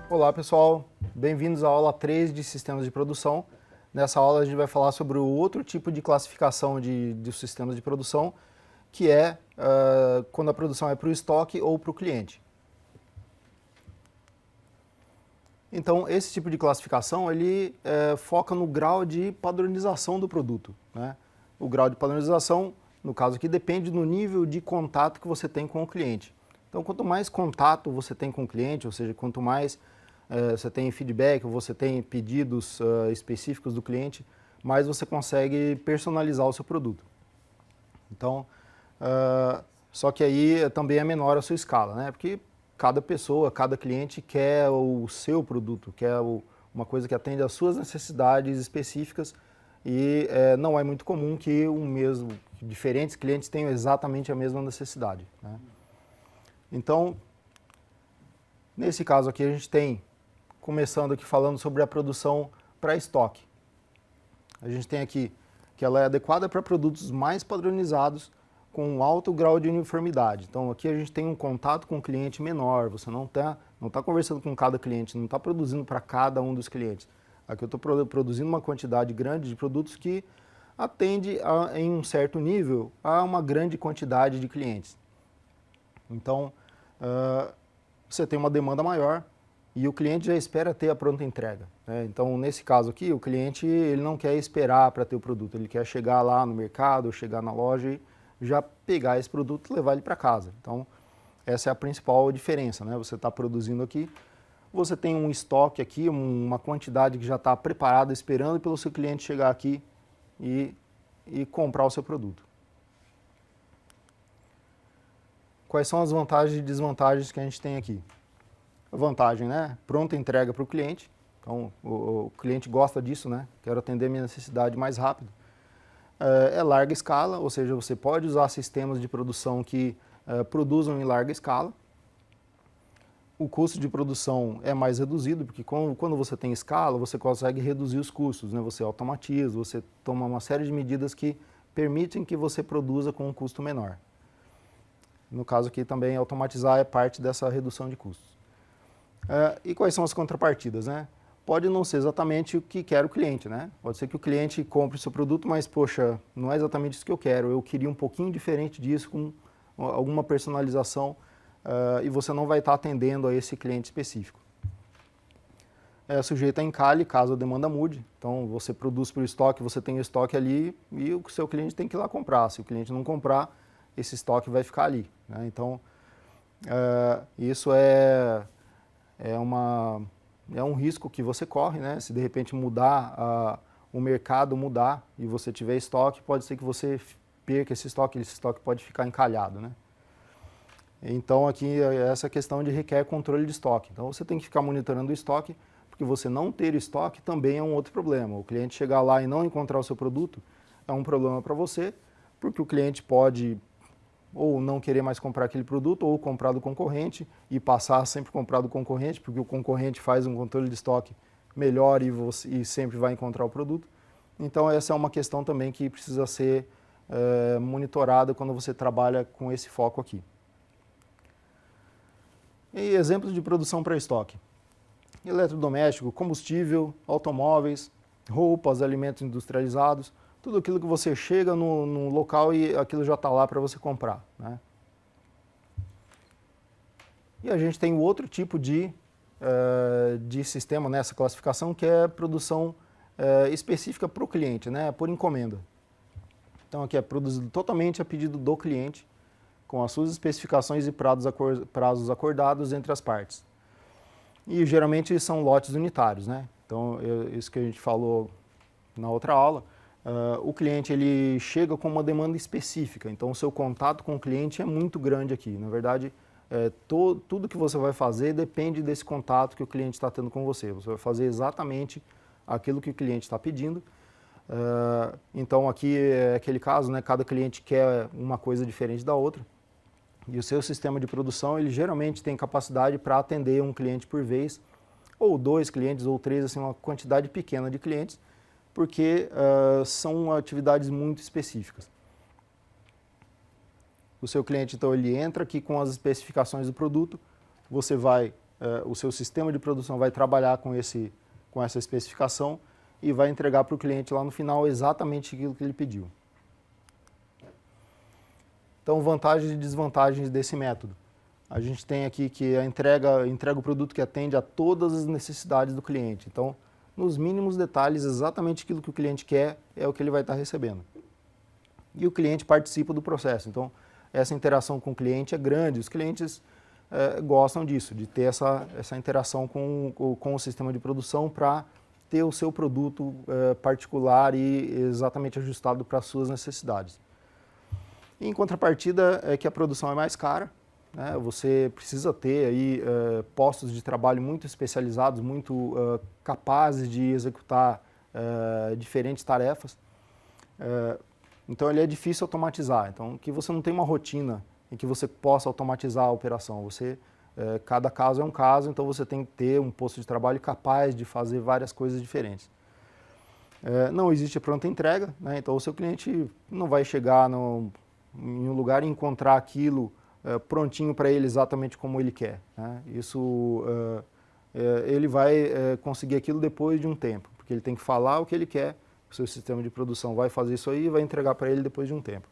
Olá pessoal, bem-vindos à aula 3 de Sistemas de Produção. Nessa aula a gente vai falar sobre o outro tipo de classificação de sistemas de produção, que é quando a produção é para o estoque ou para o cliente. Então, esse tipo de classificação ele foca no grau de padronização do produto, né? O grau de padronização, no caso aqui, depende do nível de contato que você tem com o cliente. Então, quanto mais contato você tem com o cliente, ou seja, quanto mais você tem feedback, você tem pedidos específicos do cliente, mais você consegue personalizar o seu produto. Então, só que aí também é menor a sua escala, né? Porque cada pessoa, cada cliente quer o seu produto, quer uma coisa que atende às suas necessidades específicas e não é muito comum que diferentes clientes tenham exatamente a mesma necessidade, né? Então, nesse caso aqui a gente tem, começando aqui falando sobre a produção para estoque. A gente tem aqui que ela é adequada para produtos mais padronizados com um alto grau de uniformidade. Então aqui a gente tem um contato com o cliente menor, você não tá conversando com cada cliente, não está produzindo para cada um dos clientes. Aqui eu estou produzindo uma quantidade grande de produtos que atende em um certo nível a uma grande quantidade de clientes. Então você tem uma demanda maior e o cliente já espera ter a pronta entrega, né? Então, nesse caso aqui, o cliente ele não quer esperar para ter o produto, ele quer chegar lá no mercado, chegar na loja e já pegar esse produto e levar ele para casa. Então, essa é a principal diferença, né? Você está produzindo aqui, você tem um estoque aqui, uma quantidade que já está preparada, esperando pelo seu cliente chegar aqui e comprar o seu produto. Quais são as vantagens e desvantagens que a gente tem aqui? A vantagem, né? Pronta entrega para o cliente. Então, o cliente gosta disso, né? Quero atender minha necessidade mais rápido. É larga escala, ou seja, você pode usar sistemas de produção que produzam em larga escala. O custo de produção é mais reduzido, porque quando você tem escala, você consegue reduzir os custos, né? Você automatiza, você toma uma série de medidas que permitem que você produza com um custo menor. No caso aqui também, automatizar é parte dessa redução de custos. E quais são as contrapartidas, né? Pode não ser exatamente o que quer o cliente, né? Pode ser que o cliente compre o seu produto, mas, poxa, não é exatamente isso que eu quero. Eu queria um pouquinho diferente disso, com alguma personalização, e você não vai estar atendendo a esse cliente específico. É sujeito a encalhe, caso a demanda mude. Então, você produz para o estoque, você tem o estoque ali e o seu cliente tem que ir lá comprar. Se o cliente não comprar, esse estoque vai ficar ali, né? Então, isso é um risco que você corre, né? Se de repente o mercado mudar e você tiver estoque, pode ser que você perca esse estoque pode ficar encalhado, né? Então aqui essa questão de requer controle de estoque. Então você tem que ficar monitorando o estoque, porque você não ter estoque também é um outro problema. O cliente chegar lá e não encontrar o seu produto é um problema para você, porque o cliente pode ou não querer mais comprar aquele produto, ou comprar do concorrente e passar a sempre comprar do concorrente, porque o concorrente faz um controle de estoque melhor e sempre vai encontrar o produto. Então essa é uma questão também que precisa ser monitorada quando você trabalha com esse foco aqui. E exemplos de produção para estoque: eletrodoméstico, combustível, automóveis, roupas, alimentos industrializados, tudo aquilo que você chega no local e aquilo já está lá para você comprar, né? E a gente tem o outro tipo de sistema nessa classificação, que é produção específica para o cliente, né? Por encomenda. Então aqui é produzido totalmente a pedido do cliente, com as suas especificações e prazos acordados entre as partes. E geralmente são lotes unitários, né? Então isso que a gente falou na outra aula. O cliente ele chega com uma demanda específica, então o seu contato com o cliente é muito grande aqui. Na verdade, tudo que você vai fazer depende desse contato que o cliente está tendo com você. Você vai fazer exatamente aquilo que o cliente está pedindo. Então aqui é aquele caso, né? Cada cliente quer uma coisa diferente da outra. E o seu sistema de produção, ele geralmente tem capacidade para atender um cliente por vez, ou 2 clientes, ou 3, assim, uma quantidade pequena de clientes, porque são atividades muito específicas. O seu cliente, então, ele entra aqui com as especificações do produto, você vai o seu sistema de produção vai trabalhar com essa especificação e vai entregar para o cliente lá no final exatamente aquilo que ele pediu. Então, vantagens e desvantagens desse método. A gente tem aqui que a entrega o produto que atende a todas as necessidades do cliente. Então, nos mínimos detalhes, exatamente aquilo que o cliente quer é o que ele vai estar recebendo. E o cliente participa do processo. Então, essa interação com o cliente é grande. Os clientes gostam disso, de ter essa interação com o sistema de produção para ter o seu produto particular e exatamente ajustado para as suas necessidades. Em contrapartida, é que a produção é mais cara, né? Você precisa ter aí postos de trabalho muito especializados, muito capazes de executar diferentes tarefas. Então, ele é difícil automatizar. Então, que você não tem uma rotina em que você possa automatizar a operação. Cada caso é um caso, então você tem que ter um posto de trabalho capaz de fazer várias coisas diferentes. Não existe pronta entrega, né? Então o seu cliente não vai chegar em um lugar e encontrar aquilo prontinho para ele exatamente como ele quer, né? Ele vai conseguir aquilo depois de um tempo, porque ele tem que falar o que ele quer, o seu sistema de produção vai fazer isso aí e vai entregar para ele depois de um tempo.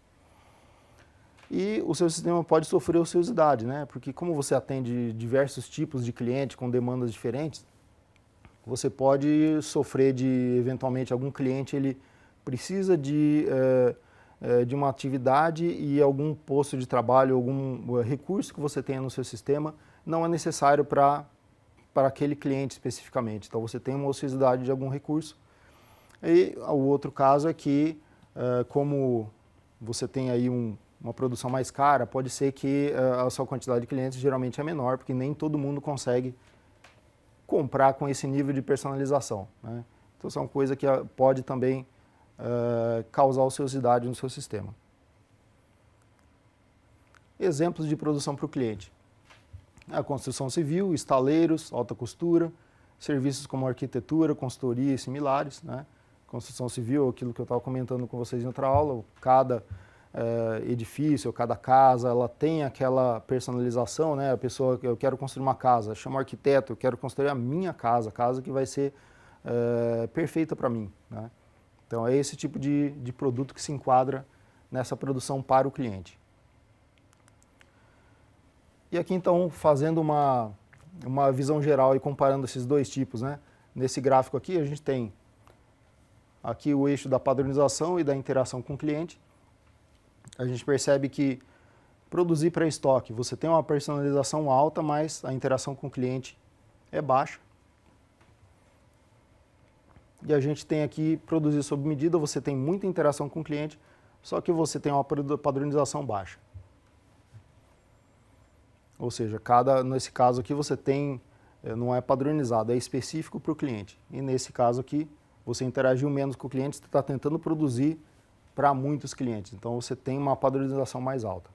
E o seu sistema pode sofrer ociosidade, né? Porque como você atende diversos tipos de clientes com demandas diferentes, você pode sofrer eventualmente, algum cliente ele precisa de uma atividade e algum posto de trabalho, algum recurso que você tenha no seu sistema não é necessário para aquele cliente especificamente. Então você tem uma ociosidade de algum recurso. E o outro caso é que, como você tem aí uma produção mais cara, pode ser que a sua quantidade de clientes geralmente é menor, porque nem todo mundo consegue comprar com esse nível de personalização, né? Então, isso é uma coisa que pode também causar ociosidade no seu sistema. Exemplos de produção para o cliente. A construção civil, estaleiros, alta costura, serviços como arquitetura, consultoria e similares, né? Construção civil, aquilo que eu estava comentando com vocês em outra aula, cada edifício, cada casa, ela tem aquela personalização, né? A pessoa, eu quero construir uma casa, chama o arquiteto, eu quero construir a minha casa, a casa que vai ser perfeita para mim, né? Então é esse tipo de produto que se enquadra nessa produção para o cliente. E aqui então, fazendo uma visão geral e comparando esses dois tipos, né? Nesse gráfico aqui a gente tem aqui o eixo da padronização e da interação com o cliente. A gente percebe que produzir para estoque, você tem uma personalização alta, mas a interação com o cliente é baixa. E a gente tem aqui produzir sob medida, você tem muita interação com o cliente, só que você tem uma padronização baixa. Ou seja, nesse caso aqui você tem, não é padronizado, é específico para o cliente. E nesse caso aqui, você interagiu menos com o cliente, você está tentando produzir para muitos clientes. Então você tem uma padronização mais alta.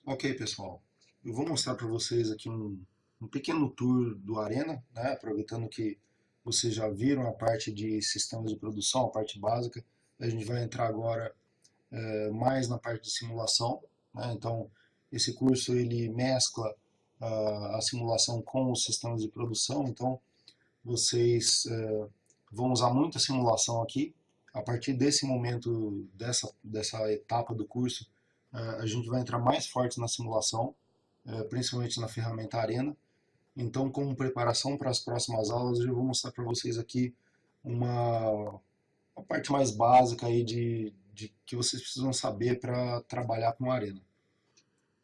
Ok, pessoal. Eu vou mostrar para vocês aqui um pequeno tour do Arena, né? Aproveitando que vocês já viram a parte de sistemas de produção, a parte básica. A gente vai entrar agora mais na parte de simulação, né? Então, esse curso ele mescla a simulação com os sistemas de produção. Então, vocês vão usar muita simulação aqui. A partir desse momento, dessa etapa do curso, a gente vai entrar mais forte na simulação, principalmente na ferramenta Arena. Então, como preparação para as próximas aulas, eu vou mostrar para vocês aqui uma parte mais básica aí de que vocês precisam saber para trabalhar com a Arena.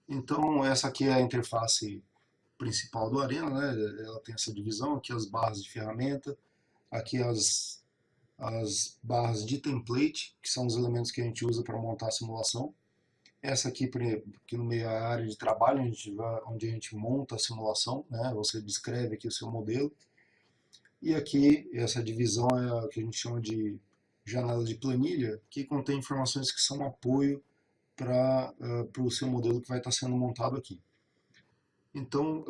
Então, essa aqui é a interface principal do Arena, né? Ela tem essa divisão, aqui as barras de ferramenta, aqui as barras de template, que são os elementos que a gente usa para montar a simulação. Essa aqui no meio é a área de trabalho, onde a gente monta a simulação, né? Você descreve aqui o seu modelo. E aqui, essa divisão é o que a gente chama de janela de planilha, que contém informações que são apoio para o seu modelo que vai estar sendo montado aqui. Então,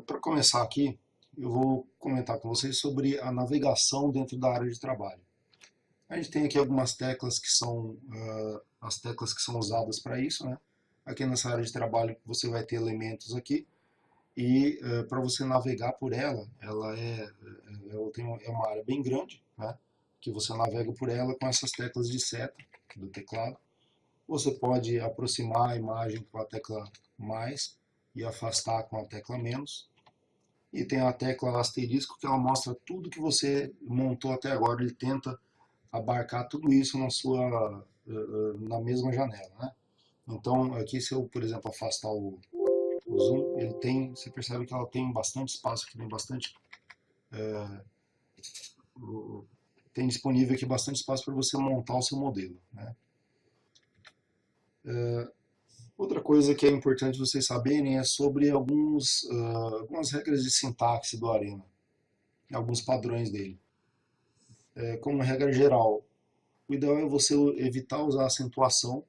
para começar aqui, eu vou comentar com vocês sobre a navegação dentro da área de trabalho. A gente tem aqui algumas teclas que são as teclas que são usadas para isso, né? Aqui nessa área de trabalho você vai ter elementos aqui. e para você navegar por ela, é uma área bem grande, né? Que você navega por ela com essas teclas de seta do teclado. Você pode aproximar a imagem com a tecla mais e afastar com a tecla menos. E tem a tecla asterisco que ela mostra tudo que você montou até agora. Ele tenta abarcar tudo isso na mesma janela, né? Então aqui se eu, por exemplo, afastar o zoom, você percebe que ela tem bastante espaço, que tem bastante, tem disponível aqui bastante espaço para você montar o seu modelo, né? Outra coisa que é importante vocês saberem é sobre algumas regras de sintaxe do Arena, alguns padrões dele. Como regra geral, o ideal é você evitar usar acentuação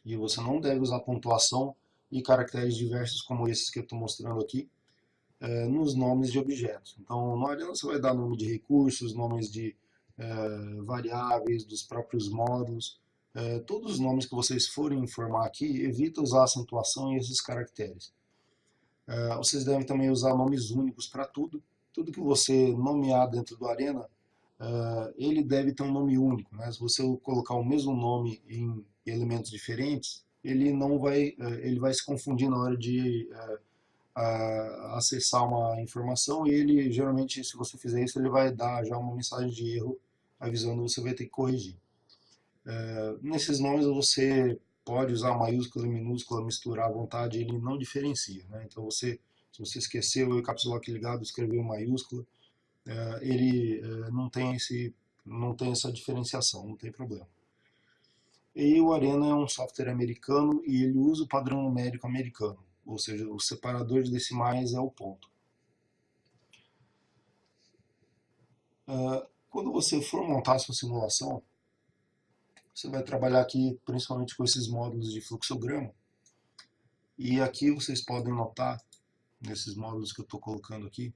e você não deve usar pontuação e caracteres diversos como esses que eu estou mostrando aqui nos nomes de objetos. Então, no Arena você vai dar nome de recursos, nomes de variáveis, dos próprios módulos. Todos os nomes que vocês forem informar aqui, evita usar acentuação e esses caracteres. Vocês devem também usar nomes únicos para tudo. Tudo que você nomear dentro do Arena, ele deve ter um nome único, né? Se você colocar o mesmo nome em elementos diferentes, ele vai se confundir na hora de acessar uma informação e ele, geralmente, se você fizer isso, ele vai dar já uma mensagem de erro avisando que você vai ter que corrigir. Nesses nomes você pode usar maiúscula e minúscula, misturar à vontade, ele não diferencia, né? Então se você esqueceu o caps lock ligado, escreveu maiúscula, ele não tem essa diferenciação, não tem problema. E o Arena é um software americano e ele usa o padrão numérico americano, ou seja, o separador de decimais é o ponto. Quando você for montar a sua simulação, você vai trabalhar aqui principalmente com esses módulos de fluxograma. E aqui vocês podem notar, nesses módulos que eu estou colocando aqui,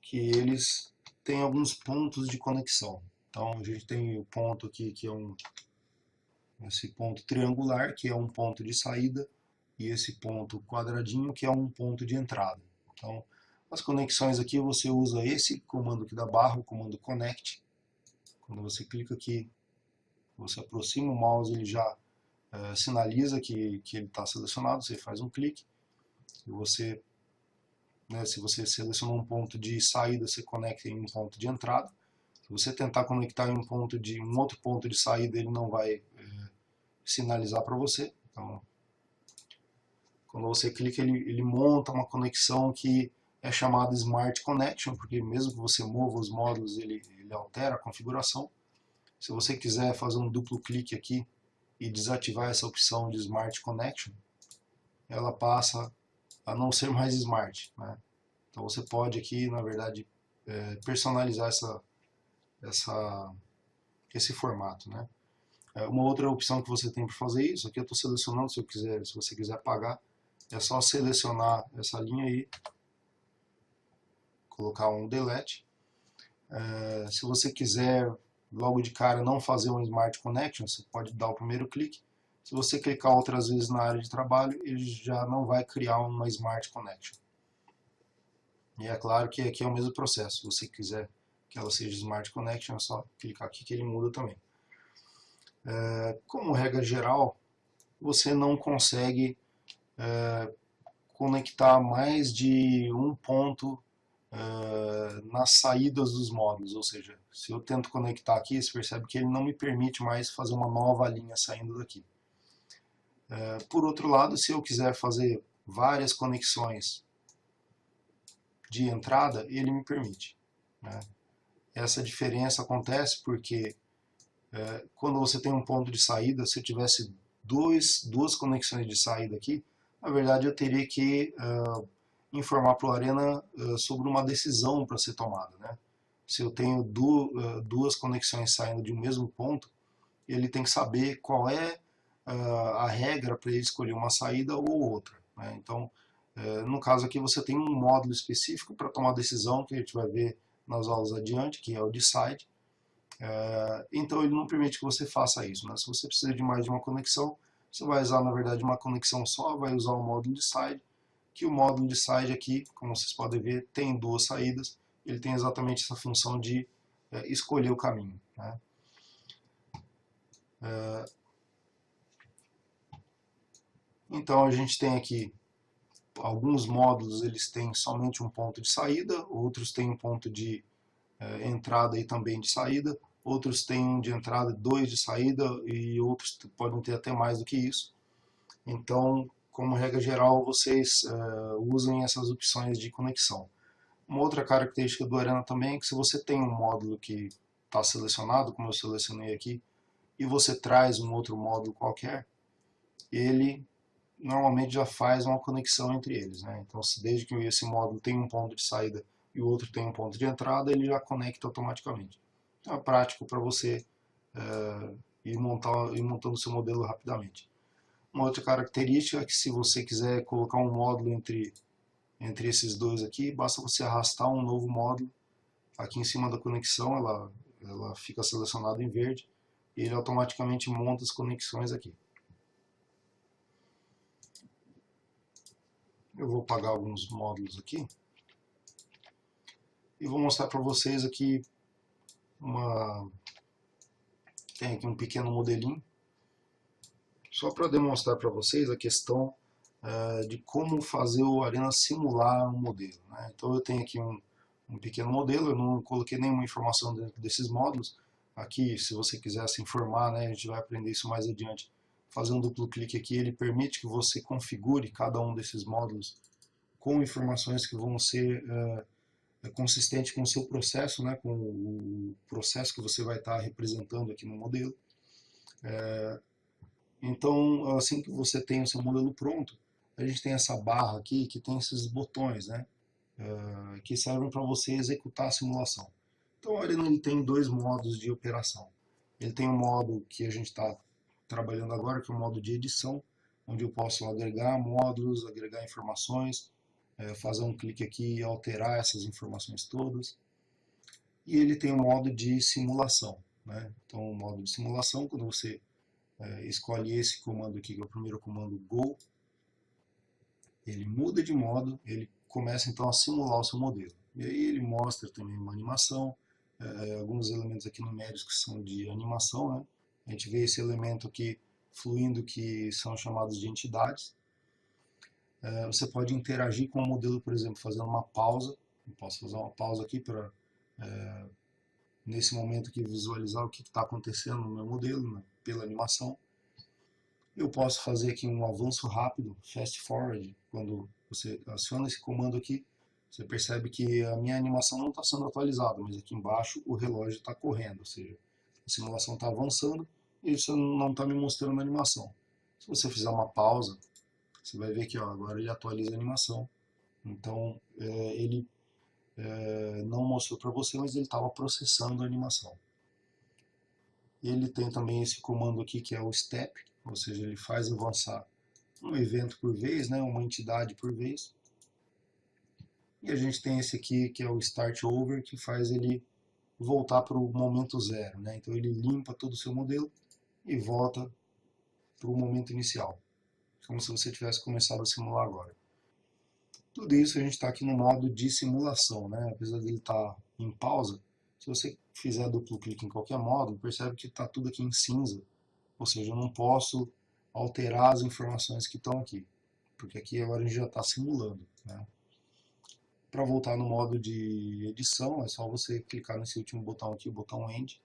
que eles têm alguns pontos de conexão. Então a gente tem o ponto aqui que é esse ponto triangular, que é um ponto de saída, e esse ponto quadradinho, que é um ponto de entrada. Então, as conexões aqui você usa esse comando aqui da barra, o comando connect. Quando você clica aqui, você aproxima o mouse, ele já sinaliza que ele está selecionado, você faz um clique, e você, né, se você selecionou um ponto de saída, você conecta em um ponto de entrada. Se você tentar conectar em um outro ponto de saída, ele não vai sinalizar para você. Então, quando você clica, ele monta uma conexão que é chamada Smart Connection, porque mesmo que você mova os módulos, ele altera a configuração. Se você quiser fazer um duplo clique aqui e desativar essa opção de Smart Connection, ela passa a não ser mais Smart, né? Então você pode aqui, na verdade, personalizar esse formato, né? Uma outra opção que você tem para fazer isso, aqui eu estou selecionando, se você quiser apagar, é só selecionar essa linha aí, colocar um delete. Se você quiser logo de cara não fazer um Smart Connection, você pode dar o primeiro clique. Se você clicar outras vezes na área de trabalho, ele já não vai criar uma Smart Connection. E é claro que aqui é o mesmo processo. Se você quiser que ela seja Smart Connection, é só clicar aqui que ele muda também. Como regra geral, você não consegue conectar mais de um ponto nas saídas dos módulos, ou seja, se eu tento conectar aqui, você percebe que ele não me permite mais fazer uma nova linha saindo daqui. Por outro lado, se eu quiser fazer várias conexões de entrada, ele me permite, né? Essa diferença acontece porque quando você tem um ponto de saída, se eu tivesse duas conexões de saída aqui, na verdade eu teria que informar para o Arena sobre uma decisão para ser tomada, né? Se eu tenho duas conexões saindo de um mesmo ponto, ele tem que saber qual é a regra para ele escolher uma saída ou outra, né? Então, no caso aqui, você tem um módulo específico para tomar decisão, que a gente vai ver nas aulas adiante, que é o decide. Então, ele não permite que você faça isso, né? Se você precisa de mais de uma conexão, Você vai usar, na verdade, uma conexão só, vai usar o módulo de side, que o módulo de side aqui, como vocês podem ver, tem duas saídas. Ele tem exatamente essa função de escolher o caminho, né? Então a gente tem aqui alguns módulos, eles têm somente um ponto de saída, outros têm um ponto de entrada e também de saída, outros têm um de entrada, dois de saída e outros podem ter até mais do que isso. Então, como regra geral, vocês usem essas opções de conexão. Uma outra característica do Arena também é que se você tem um módulo que está selecionado, como eu selecionei aqui, e você traz um outro módulo qualquer, ele normalmente já faz uma conexão entre eles, né? Então, desde que esse módulo tem um ponto de saída e o outro tem um ponto de entrada, ele já conecta automaticamente. Então, é prático para você ir montando o seu modelo rapidamente. Uma outra característica é que se você quiser colocar um módulo entre esses dois aqui, basta você arrastar um novo módulo aqui em cima da conexão, ela fica selecionada em verde e ele automaticamente monta as conexões aqui. Eu vou apagar alguns módulos aqui e vou mostrar para vocês aqui tem aqui um pequeno modelinho só para demonstrar para vocês a questão de como fazer o Arena simular um modelo, né? Então eu tenho aqui um pequeno modelo, eu não coloquei nenhuma informação dentro desses módulos. Aqui, se você quiser se informar, né, a gente vai aprender isso mais adiante. Fazer um duplo clique aqui, ele permite que você configure cada um desses módulos com informações que vão ser consistentes com o seu processo, né, com o processo que você vai estar representando aqui no modelo. Então, assim que você tem o seu modelo pronto, a gente tem essa barra aqui que tem esses botões, né, que servem para você executar a simulação. Então, o Arena ele tem dois modos de operação. Ele tem um modo que a gente está trabalhando agora, que é o modo de edição, onde eu posso agregar módulos, agregar informações, fazer um clique aqui e alterar essas informações todas. E ele tem um modo de simulação, né? Então, o modo de simulação, quando você escolhe esse comando aqui, que é o primeiro comando Go, ele muda de modo, ele começa então a simular o seu modelo. E aí ele mostra também uma animação, alguns elementos aqui numéricos que são de animação, né? A gente vê esse elemento aqui fluindo que são chamados de entidades. Você pode interagir com o modelo, por exemplo, fazendo uma pausa. Eu posso fazer uma pausa aqui para, nesse momento aqui, visualizar o que está acontecendo no meu modelo, né, pela animação. Eu posso fazer aqui um avanço rápido, fast forward, quando você aciona esse comando aqui, você percebe que a minha animação não está sendo atualizada, mas aqui embaixo o relógio está correndo, ou seja, a simulação está avançando e isso não está me mostrando a animação. Se você fizer uma pausa, você vai ver que ó, agora ele atualiza a animação. Então ele não mostrou para você, mas ele estava processando a animação. Ele tem também esse comando aqui que é o step, ou seja, ele faz avançar um evento por vez, né, uma entidade por vez. E a gente tem esse aqui que é o Start Over, que faz ele voltar para o momento zero, né? Então ele limpa todo o seu modelo e volta para o momento inicial, como se você tivesse começado a simular agora. Tudo isso a gente está aqui no modo de simulação, né? Apesar dele estar em pausa, se você fizer duplo clique em qualquer módulo, percebe que está tudo aqui em cinza, ou seja, eu não posso alterar as informações que estão aqui, porque aqui agora a gente já está simulando, né? Para voltar no modo de edição, é só você clicar nesse último botão aqui, o botão End,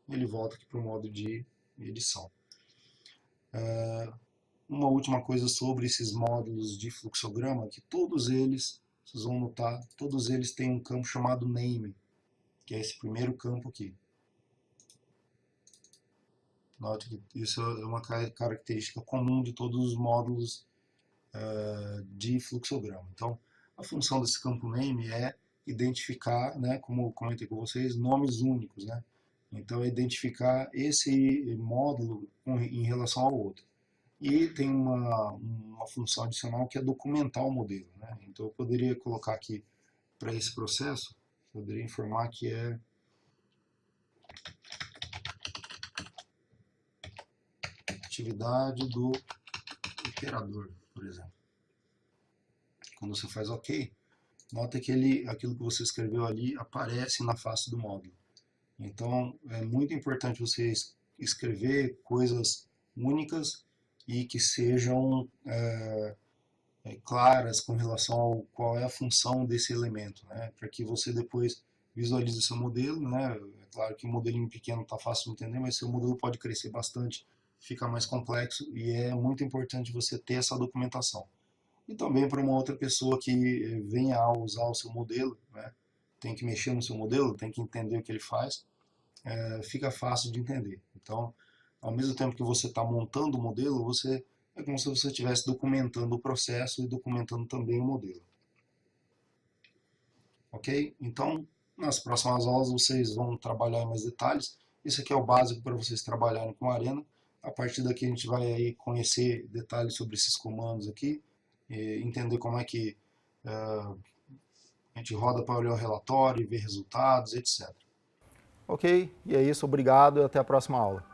e ele volta aqui para o modo de edição. Uma última coisa sobre esses módulos de fluxograma, que todos eles, vocês vão notar, todos eles têm um campo chamado Name, que é esse primeiro campo aqui. Note que isso é uma característica comum de todos os módulos de fluxograma. Então, a função desse campo name é identificar, né, como comentei com vocês, nomes únicos, né? Então, é identificar esse módulo em relação ao outro. E tem uma função adicional que é documentar o modelo, né? Então, eu poderia colocar aqui para esse processo, poderia informar que é atividade do operador, por exemplo. Quando você faz OK, nota que aquilo que você escreveu ali aparece na face do módulo. Então, é muito importante você escrever coisas únicas e que sejam claras com relação ao qual é a função desse elemento, né? Para que você depois visualize o seu modelo, né? É claro que um modelinho pequeno está fácil de entender, mas seu modelo pode crescer bastante, fica mais complexo, e é muito importante você ter essa documentação. E também para uma outra pessoa que venha a usar o seu modelo, né? Tem que mexer no seu modelo, tem que entender o que ele faz, fica fácil de entender. Então, ao mesmo tempo que você está montando o modelo, é como se você estivesse documentando o processo e documentando também o modelo. Ok? Então, nas próximas aulas vocês vão trabalhar em mais detalhes. Isso aqui é o básico para vocês trabalharem com a Arena. A partir daqui a gente vai aí conhecer detalhes sobre esses comandos aqui, entender como é que a gente roda para olhar o relatório, ver resultados, etc. Ok, e é isso, obrigado e até a próxima aula.